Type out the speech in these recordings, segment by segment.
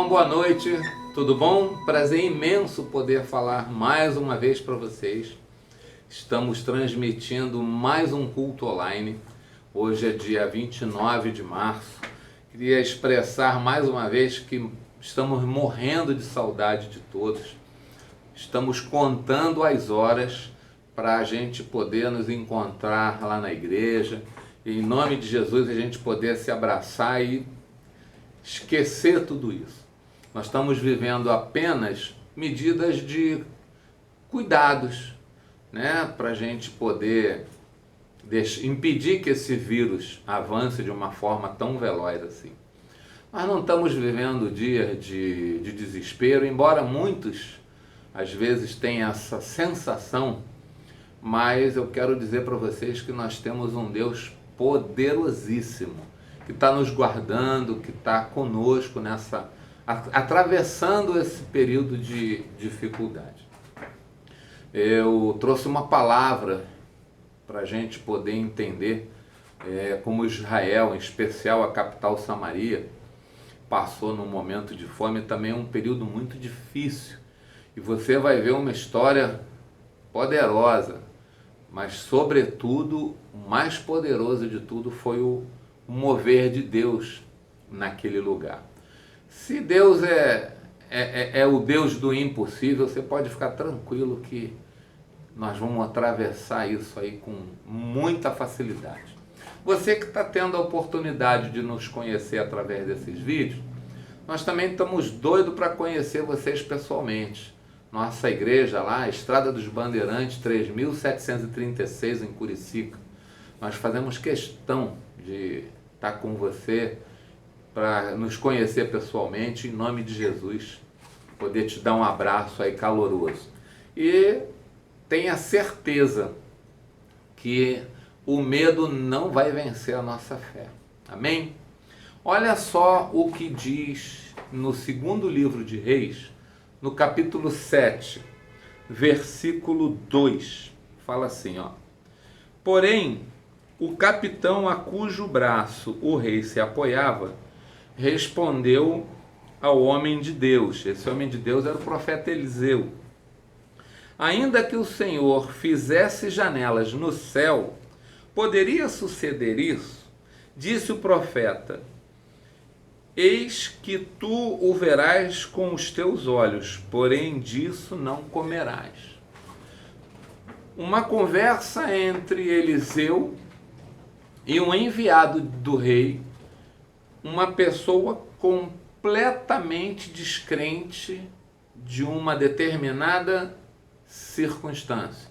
Shalom, boa noite, tudo bom? Prazer imenso poder falar mais uma vez para vocês. Estamos transmitindo mais um culto online. Hoje é dia 29 de março. Queria expressar mais uma vez que estamos morrendo de saudade de todos. Estamos contando as horas para a gente poder nos encontrar lá na igreja. E, em nome de Jesus, a gente poder se abraçar e esquecer tudo isso. Nós estamos vivendo apenas medidas de cuidados, né, para a gente poder impedir que esse vírus avance de uma forma tão veloz assim. Nós não estamos vivendo dias de desespero, embora muitos às vezes tenham essa sensação, mas eu quero dizer para vocês que nós temos um Deus poderosíssimo, que está nos guardando, que está conosco atravessando esse período de dificuldade. Eu trouxe uma palavra para a gente poder entender como Israel, em especial a capital Samaria, passou num momento de fome, também um período muito difícil. E você vai ver uma história poderosa, mas sobretudo, o mais poderoso de tudo foi o mover de Deus naquele lugar. Se Deus é o Deus do impossível, você pode ficar tranquilo que nós vamos atravessar isso aí com muita facilidade. Você que está tendo a oportunidade de nos conhecer através desses vídeos, nós também estamos doidos para conhecer vocês pessoalmente. Nossa igreja lá, Estrada dos Bandeirantes, 3736 em Curicica. Nós fazemos questão de estar com você para nos conhecer pessoalmente, em nome de Jesus, poder te dar um abraço aí caloroso. E tenha certeza que o medo não vai vencer a nossa fé. Amém? Olha só o que diz no segundo livro de Reis, no capítulo 7, versículo 2. Fala assim, ó. Porém, o capitão a cujo braço o rei se apoiava, respondeu ao homem de Deus. Esse homem de Deus era o profeta Eliseu. Ainda que o Senhor fizesse janelas no céu, poderia suceder isso? Disse o profeta: eis que tu o verás com os teus olhos, porém disso não comerás. Uma conversa entre Eliseu e um enviado do rei, uma pessoa completamente descrente de uma determinada circunstância.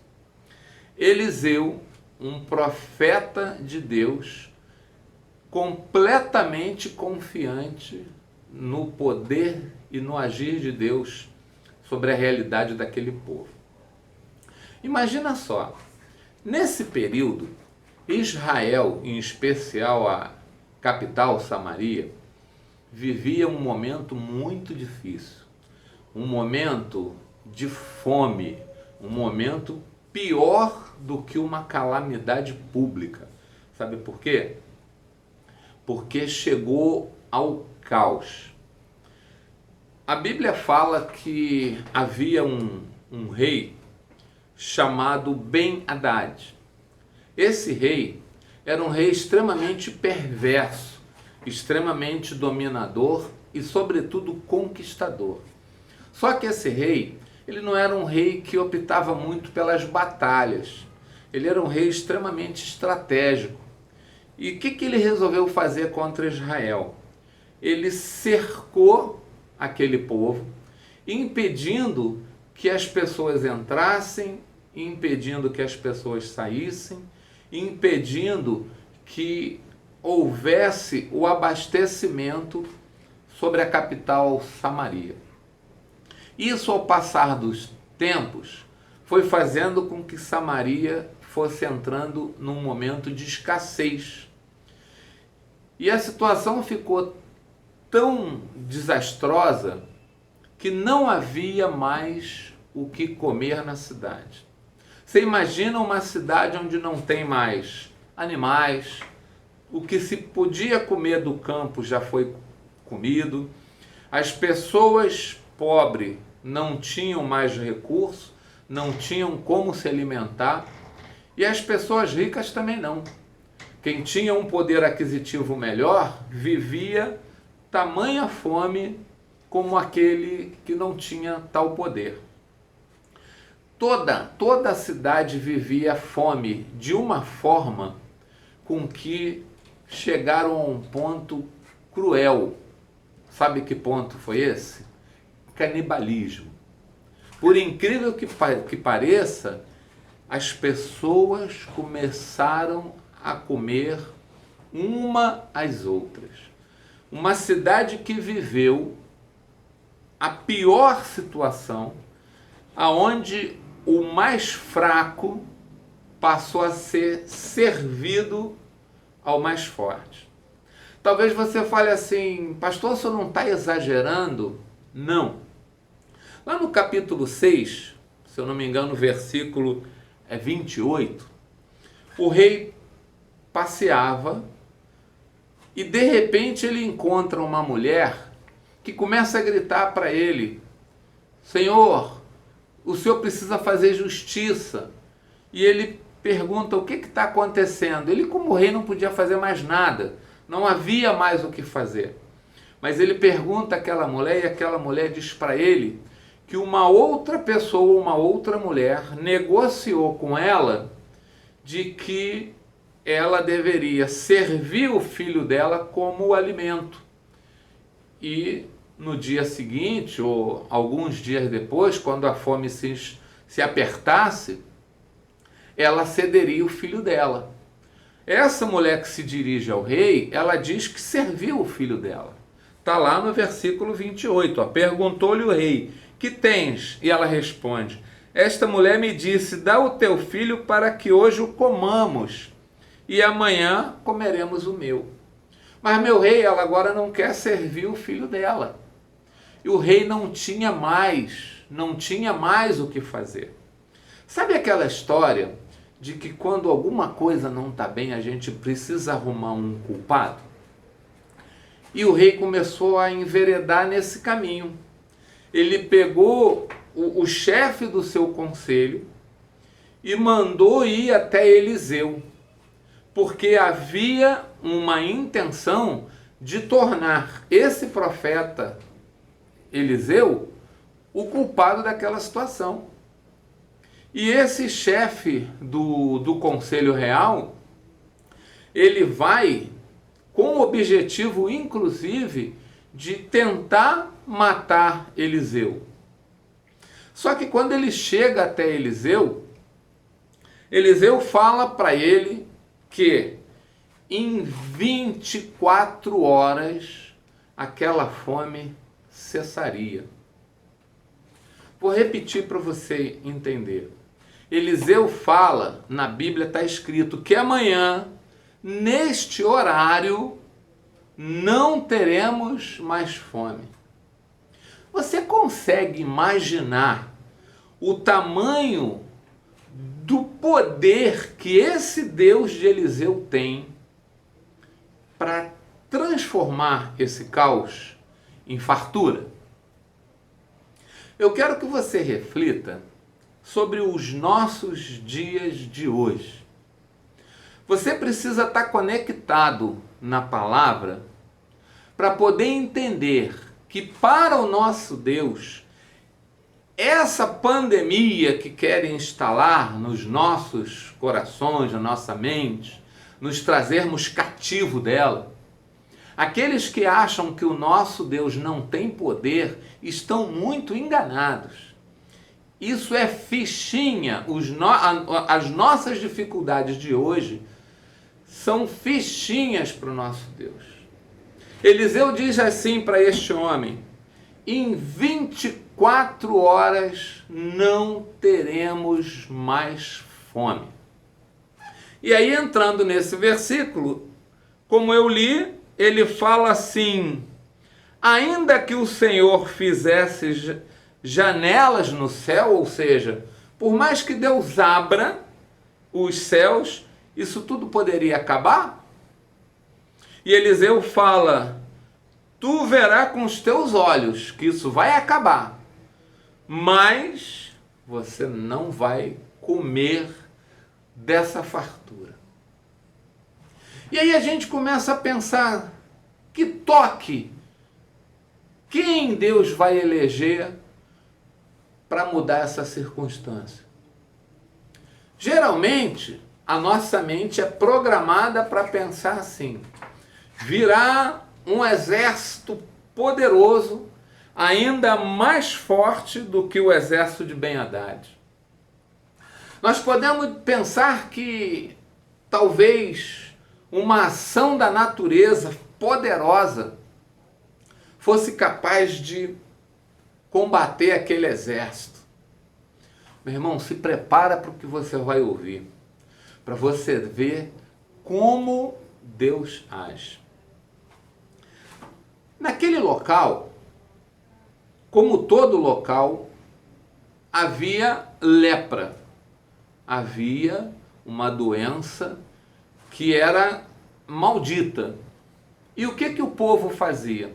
Eliseu, um profeta de Deus, completamente confiante no poder e no agir de Deus sobre a realidade daquele povo. Imagina só, nesse período, Israel, em especial a capital Samaria, vivia um momento muito difícil, um momento de fome, um momento pior do que uma calamidade pública. Sabe por quê? Porque chegou ao caos. A Bíblia fala que havia um rei chamado Ben-Hadad. Esse rei era um rei extremamente perverso, extremamente dominador e, sobretudo, conquistador. Só que esse rei, ele não era um rei que optava muito pelas batalhas. Ele era um rei extremamente estratégico. E o que ele resolveu fazer contra Israel? Ele cercou aquele povo, impedindo que as pessoas entrassem, impedindo que as pessoas saíssem, impedindo que houvesse o abastecimento sobre a capital Samaria. Isso, ao passar dos tempos, foi fazendo com que Samaria fosse entrando num momento de escassez. E a situação ficou tão desastrosa que não havia mais o que comer na cidade. Você imagina uma cidade onde não tem mais animais, o que se podia comer do campo já foi comido, As pessoas pobres não tinham mais recursos, não tinham como se alimentar, e as pessoas ricas também não. Quem tinha um poder aquisitivo melhor vivia tamanha fome como aquele que não tinha tal poder. Toda a cidade vivia fome de uma forma com que chegaram a um ponto cruel. Sabe que ponto foi esse? Canibalismo. Por incrível que pareça, as pessoas começaram a comer uma às outras. Uma cidade que viveu a pior situação, aonde o mais fraco passou a ser servido ao mais forte. Talvez você fale assim, pastor, o senhor não está exagerando? Não. Lá no capítulo 6, se eu não me engano, o versículo 28, o rei passeava e de repente ele encontra uma mulher que começa a gritar para ele, Senhor, o senhor precisa fazer justiça. E ele pergunta o que está acontecendo. Ele, como rei, não podia fazer mais nada. Não havia mais o que fazer. Mas ele pergunta àquela mulher e aquela mulher diz para ele que uma outra pessoa, uma outra mulher, negociou com ela de que ela deveria servir o filho dela como alimento. E no dia seguinte, ou alguns dias depois, quando a fome se apertasse, ela cederia o filho dela. Essa mulher que se dirige ao rei, ela diz que serviu o filho dela. Está lá no versículo 28. Perguntou-lhe o rei, que tens? E ela responde, esta mulher me disse, dá o teu filho para que hoje o comamos, e amanhã comeremos o meu. Mas meu rei, ela agora não quer servir o filho dela. E o rei não tinha mais o que fazer. Sabe aquela história de que quando alguma coisa não está bem, a gente precisa arrumar um culpado? E o rei começou a enveredar nesse caminho. Ele pegou o chefe do seu conselho e mandou ir até Eliseu, porque havia uma intenção de tornar esse profeta Eliseu o culpado daquela situação. E esse chefe do Conselho Real, ele vai com o objetivo, inclusive, de tentar matar Eliseu. Só que quando ele chega até Eliseu, Eliseu fala para ele que em 24 horas aquela fome cessaria. Vou repetir para você entender. Eliseu fala, na Bíblia está escrito que amanhã, neste horário, não teremos mais fome. Você consegue imaginar o tamanho do poder que esse Deus de Eliseu tem para transformar esse caos em fartura? Eu quero que você reflita sobre os nossos dias de hoje. Você precisa estar conectado na palavra para poder entender que para o nosso Deus, essa pandemia que querem instalar nos nossos corações, na nossa mente, nos trazermos cativo dela, aqueles que acham que o nosso Deus não tem poder estão muito enganados. Isso é fichinha. As nossas dificuldades de hoje são fichinhas para o nosso Deus. Eliseu diz assim para este homem, em 24 horas não teremos mais fome. E aí, entrando nesse versículo, como eu li, ele fala assim, ainda que o Senhor fizesse janelas no céu, ou seja, por mais que Deus abra os céus, isso tudo poderia acabar? E Eliseu fala, tu verás com os teus olhos que isso vai acabar, mas você não vai comer dessa fartura. E aí a gente começa a pensar, que toque, quem Deus vai eleger para mudar essa circunstância? Geralmente, a nossa mente é programada para pensar assim: virá um exército poderoso, ainda mais forte do que o exército de Ben-Hadad. Nós podemos pensar que talvez uma ação da natureza poderosa fosse capaz de combater aquele exército. Meu irmão, se prepara para o que você vai ouvir, para você ver como Deus age. Naquele local, como todo local, havia lepra. Havia uma doença que era maldita. E o que o povo fazia?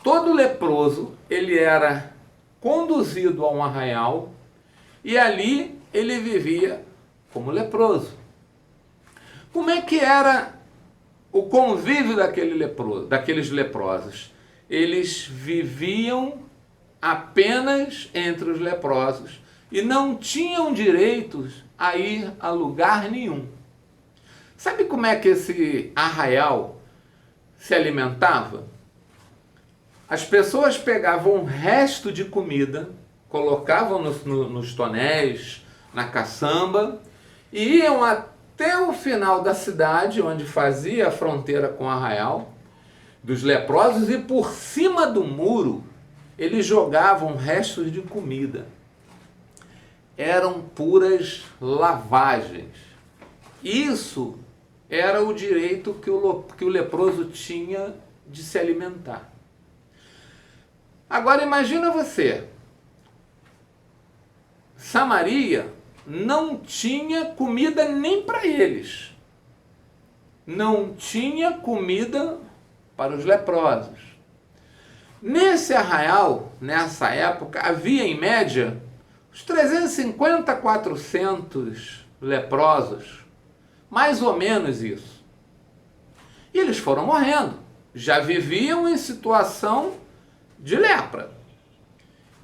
Todo leproso, ele era conduzido a um arraial e ali ele vivia como leproso. Como é que era o convívio daqueles leprosos? Eles viviam apenas entre os leprosos e não tinham direitos a ir a lugar nenhum. Sabe como é que esse arraial se alimentava? As pessoas pegavam um resto de comida, colocavam nos tonéis, na caçamba, e iam até o final da cidade, onde fazia a fronteira com o arraial dos leprosos, e por cima do muro eles jogavam restos de comida. Eram puras lavagens. Isso era o direito que o leproso tinha de se alimentar. Agora imagina você, Samaria não tinha comida nem para eles. Não tinha comida para os leprosos. Nesse arraial, nessa época, havia em média uns 350 a 400 leprosos. Mais ou menos isso. E eles foram morrendo. Já viviam em situação de lepra.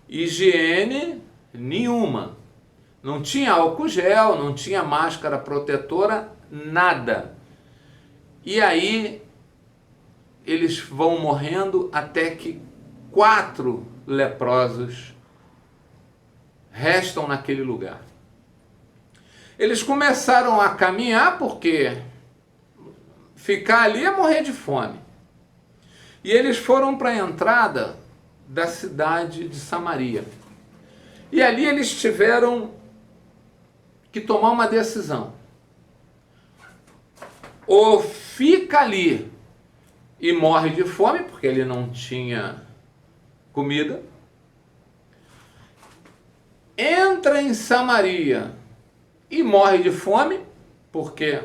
Higiene nenhuma. Não tinha álcool gel, não tinha máscara protetora, nada. E aí eles vão morrendo até que 4 leprosos restam naquele lugar. Eles começaram a caminhar porque ficar ali é morrer de fome. E eles foram para a entrada da cidade de Samaria. E ali eles tiveram que tomar uma decisão. Ou fica ali e morre de fome, porque ele não tinha comida. Entra em Samaria e morre de fome, porque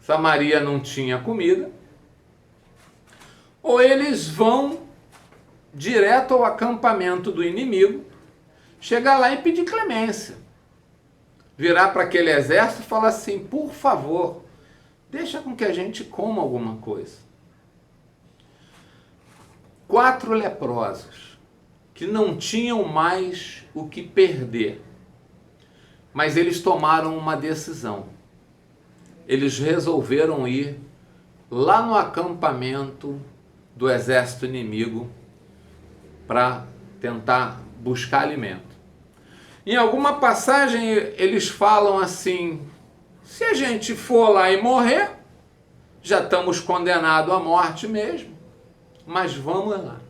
Samaria não tinha comida. Ou eles vão direto ao acampamento do inimigo, chegar lá e pedir clemência. Virar para aquele exército e falar assim: por favor, deixa com que a gente coma alguma coisa. 4 leprosos que não tinham mais o que perder, mas eles tomaram uma decisão. Eles resolveram ir lá no acampamento do exército inimigo para tentar buscar alimento. Em alguma passagem eles falam assim: se a gente for lá e morrer, já estamos condenados à morte mesmo, mas vamos lá.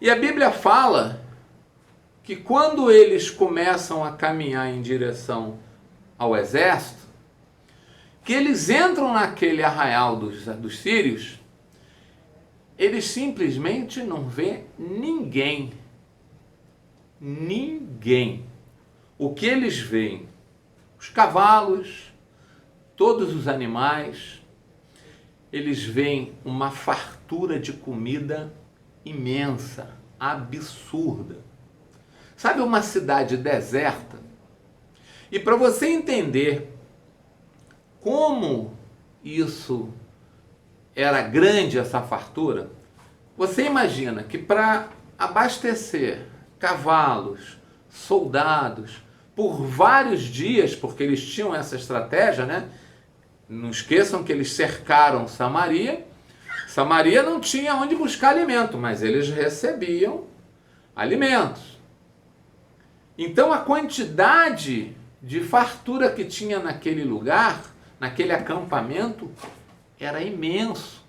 E a Bíblia fala que quando eles começam a caminhar em direção ao exército, que eles entram naquele arraial dos sírios, eles simplesmente não vê ninguém. Ninguém. O que eles veem? Os cavalos, todos os animais. eles veem uma fartura de comida imensa, absurda. Sabe uma cidade deserta? E para você entender como isso era grande, essa fartura, você imagina que para abastecer cavalos, soldados, por vários dias, porque eles tinham essa estratégia, né? Não esqueçam que eles cercaram Samaria. Samaria não tinha onde buscar alimento, mas eles recebiam alimentos. Então a quantidade de fartura que tinha naquele lugar, naquele acampamento, era imenso.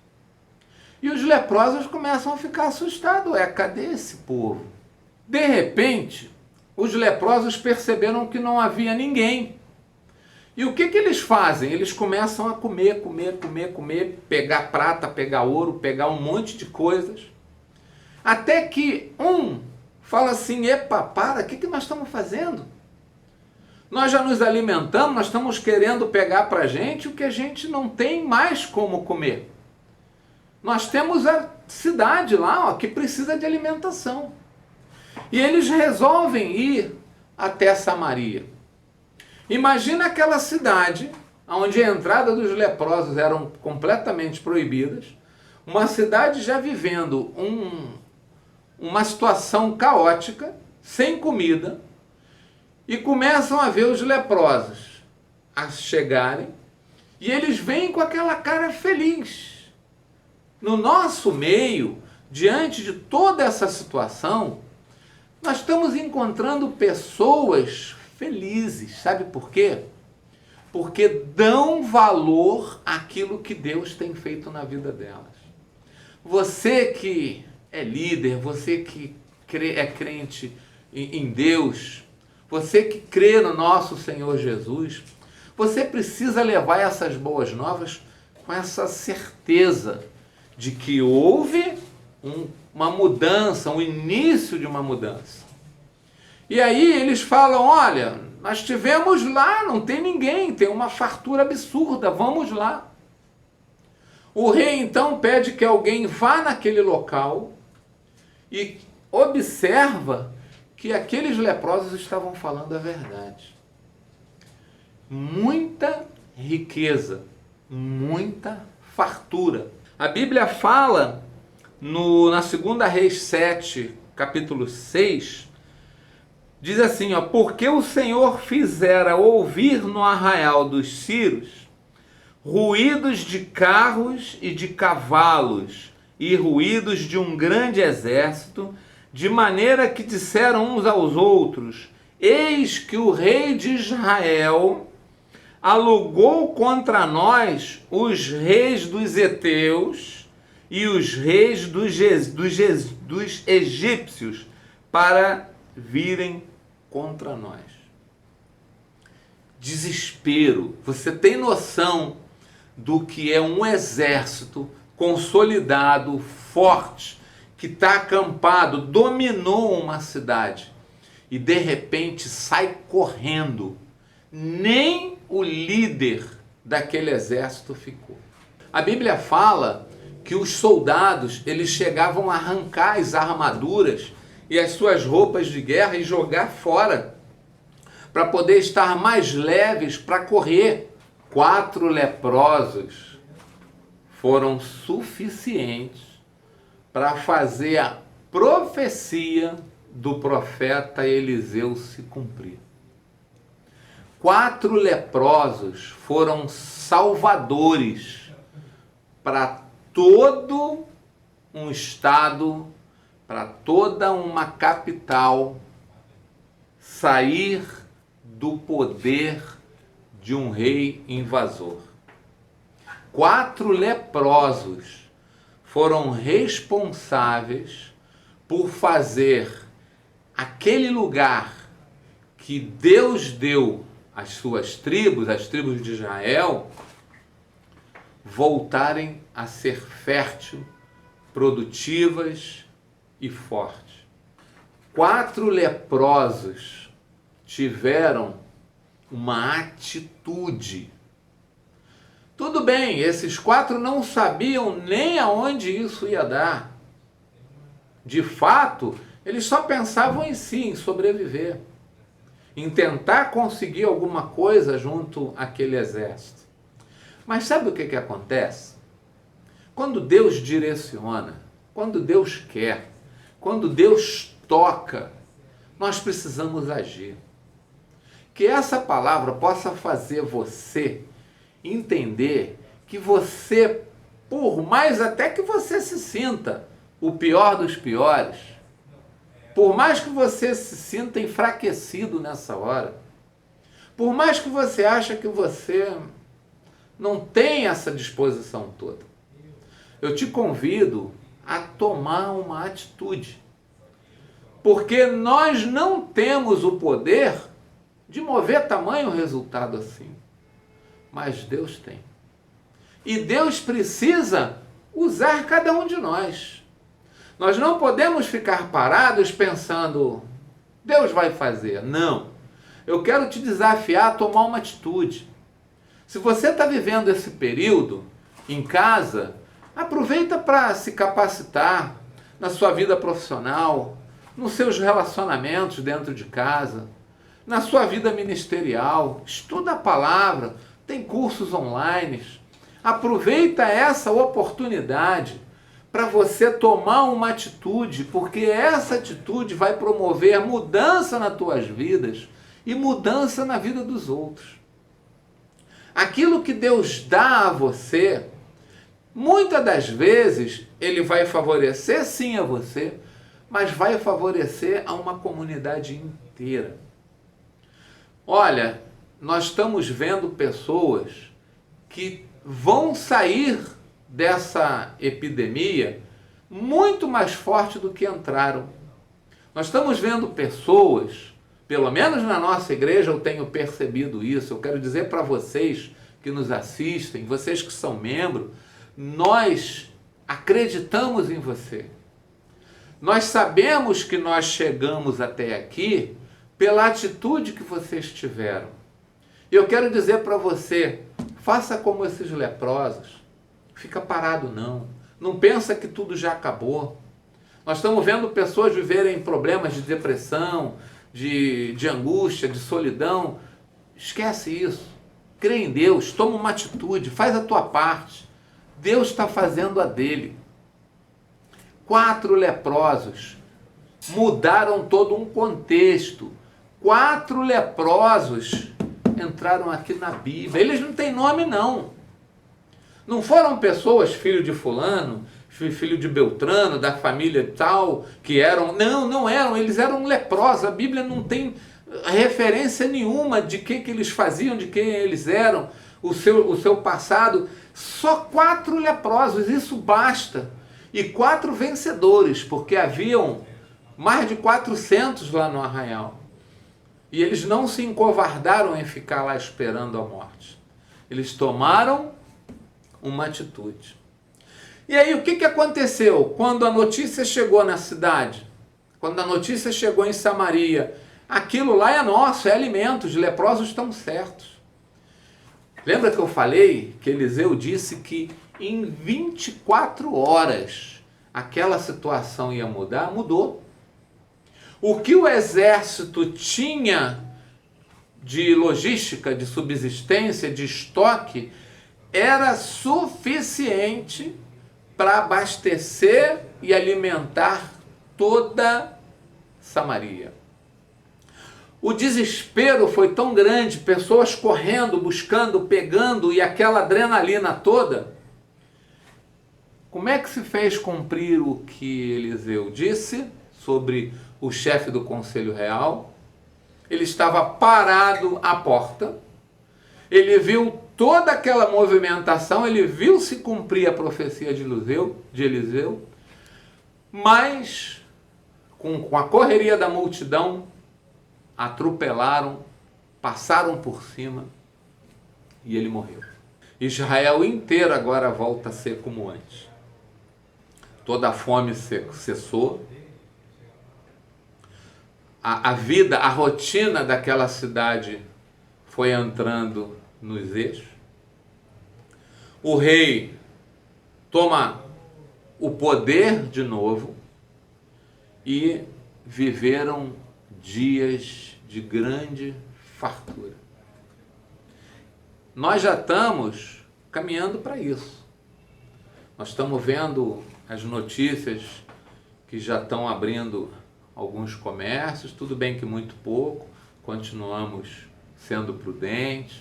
E os leprosos começam a ficar assustados. Cadê esse povo? De repente, os leprosos perceberam que não havia ninguém. E o que eles fazem? Eles começam a comer, pegar prata, pegar ouro, pegar um monte de coisas. Até que um fala assim: epa, para, o que nós estamos fazendo? Nós já nos alimentamos, nós estamos querendo pegar para a gente o que a gente não tem mais como comer. Nós temos a cidade lá, que precisa de alimentação. E eles resolvem ir até Samaria. Imagina aquela cidade onde a entrada dos leprosos eram completamente proibidas, uma cidade já vivendo uma situação caótica, sem comida, e começam a ver os leprosos a chegarem, e eles vêm com aquela cara feliz. No nosso meio, diante de toda essa situação, nós estamos encontrando pessoas felizes. Sabe por quê? Porque dão valor àquilo que Deus tem feito na vida delas. Você que é líder, você que é crente em Deus, você que crê no nosso Senhor Jesus, você precisa levar essas boas novas com essa certeza de que houve uma mudança, um início de uma mudança. E aí eles falam: olha, nós estivemos lá, não tem ninguém, tem uma fartura absurda, vamos lá. O rei então pede que alguém vá naquele local e observa que aqueles leprosos estavam falando a verdade. Muita riqueza, muita fartura. A Bíblia fala na 2 Reis 7, capítulo 6, diz assim, porque o Senhor fizera ouvir no arraial dos Sírios ruídos de carros e de cavalos e ruídos de um grande exército, de maneira que disseram uns aos outros: eis que o rei de Israel alugou contra nós os reis dos heteus e os reis dos egípcios para virem contra nós. Desespero. Você tem noção do que é um exército consolidado, forte, que está acampado, dominou uma cidade e de repente sai correndo. Nem o líder daquele exército ficou. A Bíblia fala que os soldados, eles chegavam a arrancar as armaduras e as suas roupas de guerra e jogar fora, para poder estar mais leves para correr. 4 leprosos foram suficientes para fazer a profecia do profeta Eliseu se cumprir. 4 leprosos foram salvadores para todo um estado, para toda uma capital sair do poder de um rei invasor. 4 leprosos foram responsáveis por fazer aquele lugar que Deus deu às suas tribos, as tribos de Israel, voltarem a ser fértil, produtivas e fortes. 4 leprosos tiveram uma atitude. Tudo bem, esses 4 não sabiam nem aonde isso ia dar. De fato, eles só pensavam em si, em sobreviver, em tentar conseguir alguma coisa junto àquele exército. Mas sabe o que acontece? Quando Deus direciona, quando Deus quer, quando Deus toca, nós precisamos agir. Que essa palavra possa fazer você entender que você, por mais até que você se sinta o pior dos piores, por mais que você se sinta enfraquecido nessa hora, por mais que você ache que você não tem essa disposição toda, eu te convido a tomar uma atitude. Porque nós não temos o poder de mover tamanho resultado assim. Mas Deus tem. E Deus precisa usar cada um de nós. Nós não podemos ficar parados pensando, Deus vai fazer. Não. Eu quero te desafiar a tomar uma atitude. Se você está vivendo esse período em casa, aproveita para se capacitar na sua vida profissional, nos seus relacionamentos dentro de casa, na sua vida ministerial. Estuda a palavra, tem cursos online. Aproveita essa oportunidade para você tomar uma atitude, porque essa atitude vai promover mudança nas tuas vidas e mudança na vida dos outros. Aquilo que Deus dá a você, muitas das vezes, Ele vai favorecer sim a você, mas vai favorecer a uma comunidade inteira. Olha, nós estamos vendo pessoas que vão sair dessa epidemia muito mais forte do que entraram. Nós estamos vendo pessoas, pelo menos na nossa igreja eu tenho percebido isso, eu quero dizer para vocês que nos assistem, vocês que são membros, nós acreditamos em você. Nós sabemos que nós chegamos até aqui pela atitude que vocês tiveram. E eu quero dizer para você, faça como esses leprosos. Fica parado não. Não pensa que tudo já acabou. Nós estamos vendo pessoas viverem problemas de depressão, de angústia, de solidão. Esquece isso. Crê em Deus, toma uma atitude, faz a tua parte. Deus está fazendo a dele. 4 leprosos mudaram todo um contexto. 4 leprosos entraram aqui na Bíblia. Eles não têm nome, não. Não foram pessoas, filho de fulano, filho de Beltrano, da família tal, que eram... Não eram. Eles eram leprosos. A Bíblia não tem referência nenhuma de que eles faziam, de quem eles eram, o seu passado. Só 4 leprosos, isso basta. E 4 vencedores, porque haviam mais de 400 lá no arraial. E eles não se encovardaram em ficar lá esperando a morte. Eles tomaram uma atitude. E aí, o que aconteceu? Quando a notícia chegou na cidade, quando a notícia chegou em Samaria, aquilo lá é nosso, é alimento, os leprosos estão certos. Lembra que eu falei que Eliseu disse que em 24 horas aquela situação ia mudar? Mudou. O que o exército tinha de logística, de subsistência, de estoque, era suficiente para abastecer e alimentar toda Samaria. O desespero foi tão grande, pessoas correndo, buscando, pegando, e aquela adrenalina toda. Como é que se fez cumprir o que Eliseu disse sobre o chefe do Conselho Real? Ele estava parado à porta, ele viu toda aquela movimentação, ele viu se cumprir a profecia de Eliseu, mas com a correria da multidão, atropelaram, passaram por cima e ele morreu. Israel inteiro agora volta a ser como antes. Toda a fome cessou. A vida, a rotina daquela cidade foi entrando nos eixos. o rei toma o poder de novo e viveram dias de grande fartura. Nós já estamos caminhando para isso. Nós estamos vendo as notícias que já estão abrindo alguns comércios, tudo bem que muito pouco, continuamos sendo prudentes,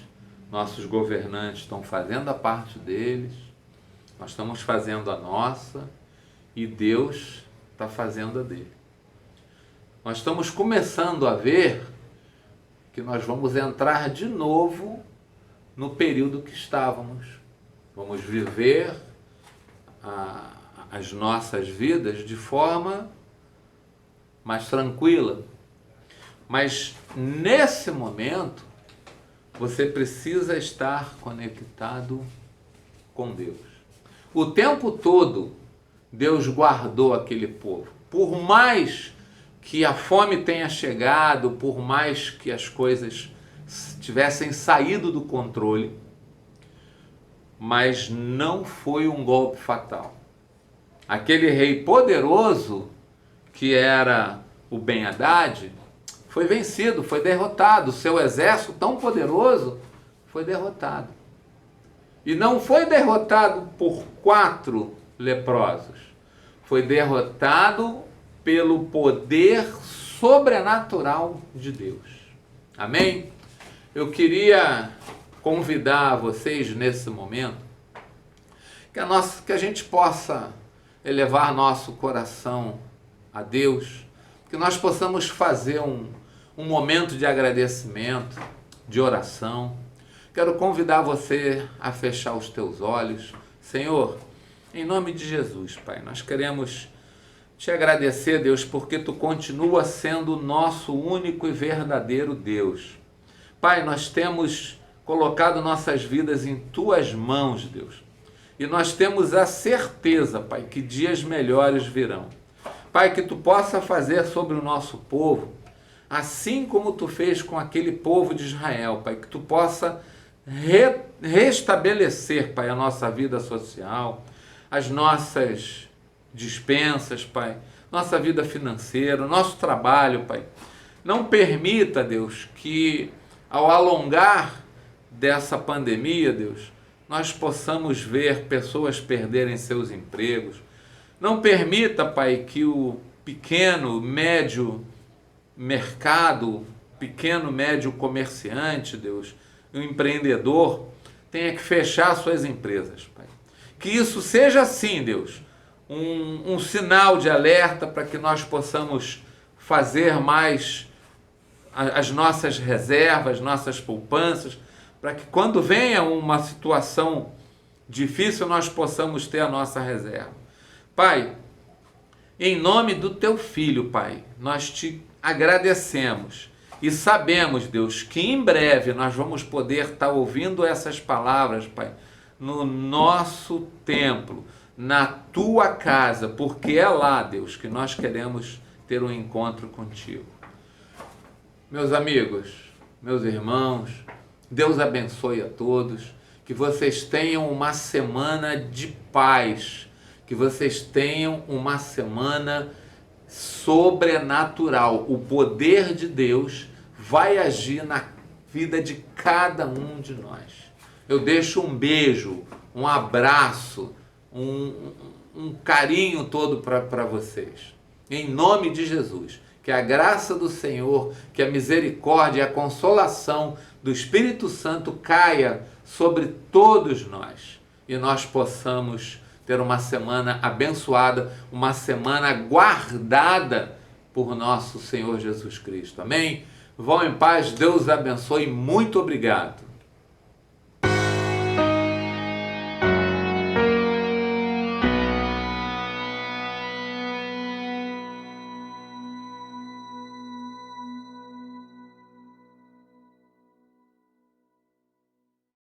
nossos governantes estão fazendo a parte deles, nós estamos fazendo a nossa e Deus está fazendo a dele. Nós estamos começando a ver que nós vamos entrar de novo no período que estávamos. Vamos viver as nossas vidas de forma mais tranquila. Mas nesse momento, você precisa estar conectado com Deus. O tempo todo, Deus guardou aquele povo. Por mais que a fome tenha chegado, por mais que as coisas tivessem saído do controle, mas não foi um golpe fatal. Aquele rei poderoso, que era o Ben-Hadad, foi vencido, foi derrotado. O seu exército tão poderoso foi derrotado. E não foi derrotado por 4 leprosos. Foi derrotado pelo poder sobrenatural de Deus. Amém? Eu queria convidar vocês nesse momento que a gente possa elevar nosso coração a Deus, que nós possamos fazer um momento de agradecimento, de oração. Quero convidar você a fechar os teus olhos. Senhor, em nome de Jesus, Pai, nós queremos te agradecer, Deus, porque Tu continua sendo o nosso único e verdadeiro Deus. Pai, nós temos colocado nossas vidas em Tuas mãos, Deus. E nós temos a certeza, Pai, que dias melhores virão. Pai, que Tu possa fazer sobre o nosso povo, assim como Tu fez com aquele povo de Israel, Pai, que Tu possa restabelecer, Pai, a nossa vida social, as nossas dispensas, Pai, nossa vida financeira, nosso trabalho, Pai. Não permita, Deus, que ao alongar dessa pandemia, Deus, nós possamos ver pessoas perderem seus empregos. Não permita, Pai, que o pequeno, médio mercado, pequeno, médio comerciante, Deus, o empreendedor, tenha que fechar suas empresas, Pai. Que isso seja assim, Deus, um sinal de alerta para que nós possamos fazer mais as nossas reservas, nossas poupanças, para que quando venha uma situação difícil, nós possamos ter a nossa reserva. Pai, em nome do Teu Filho, Pai, nós Te agradecemos e sabemos, Deus, que em breve nós vamos poder estar ouvindo essas palavras, Pai, no nosso templo, na Tua casa, porque é lá, Deus, que nós queremos ter um encontro contigo. Meus amigos, meus irmãos, Deus abençoe a todos, que vocês tenham uma semana de paz, que vocês tenham uma semana sobrenatural. O poder de Deus vai agir na vida de cada um de nós. Eu deixo um beijo, um abraço, um carinho todo para vocês. Em nome de Jesus, que a graça do Senhor, que a misericórdia e a consolação do Espírito Santo caia sobre todos nós e nós possamos ter uma semana abençoada, uma semana guardada por nosso Senhor Jesus Cristo. Amém? Vão em paz, Deus abençoe, muito obrigado.